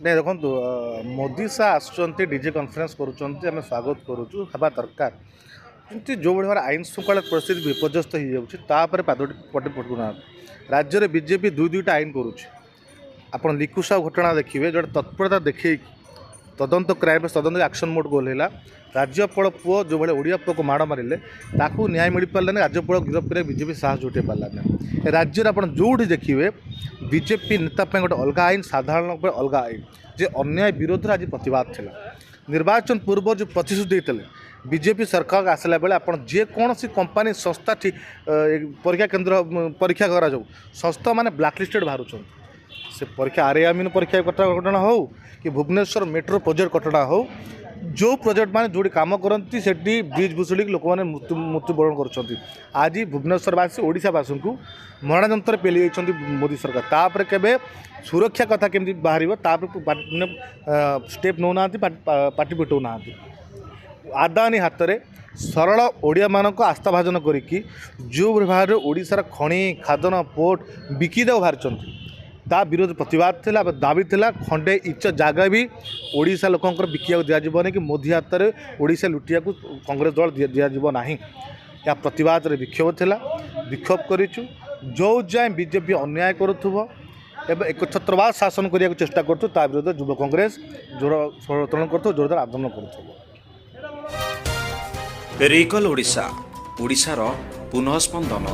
नहीं देखो Modi Sah आसुँच DJ conference करें स्वागत करुचु हवा दरकार कि जो भाई आईन श्रृंखला परिस्थिति विपर्यस्त हो जाऊँगी पटे पटुना राज्य में बीजेपी दुईटा आईन करुच्ची आपड़ लिकुसा घटना देखिए जो तत्परता देखिए तदंत क्राइम तदंत एक्शन मोड गोल राज्यपाल पुओ जो भाई ओडिया पुओ को माड़ मारे ताकू न्याय मिल पारानी राज्यपाल गिरफ कर बीजेपी साहस जुटे पारानी राज्य आप जो देखिए बीजेपी नेता गोटे अलग आईन साधारण अलग आईन जे अन्याय विरोध आज प्रतिवाद था निर्वाचन पूर्व जो प्रतिश्रुति देते बीजेपी सरकार आसला बेले आप जेकोसी कंपानी संस्था परीक्षा केन्द्र परीक्षा करा संस्था माने ब्लैकलिस्टेड बाहर से परीक्षा आरआमीन परीक्षा घटना हो कि भुवनेश्वर मेट्रो प्रोजेक्ट घटना हो जो प्रोजेक्ट माने जोड़ी काम करती से ब्रिज भुशुड़ी लोक मैंने मृत्युवरण कर आज भुवनेश्वरवासी ओडावासी को मरणाजंतर पेली मोदी सरकार तापर केबे सुरक्षा कथा केमती बाहर स्टेप नौना पार्टी पिटौ ना आदानी हाथ में सरल ओडिया मानक आस्थाभाजन करी जो भाव ओडिशार खଣି खादन पोर्ट बिकिदेव बाहर ता विरोध प्रतिवाद थिला दाबी थिला खंडे इच जगह भी ओडिशा लोकंकर बिकिया दिज्वनी कि मोदी हाथ में ओडिशा लुटिया को कांग्रेस दल दिज्व ना या प्रतिवाद विक्षोभ थिला विक्षोभ करूँ जो जाए बीजेपी अन्याय करुव एवं एकछत्रवाद शासन करने को चेष्टा कर विरोध युव कांग्रेस जोर समर्थन कर जोरदार आंदोलन कर रिकल ओडिशा ओडिशार पुनः स्पंदन।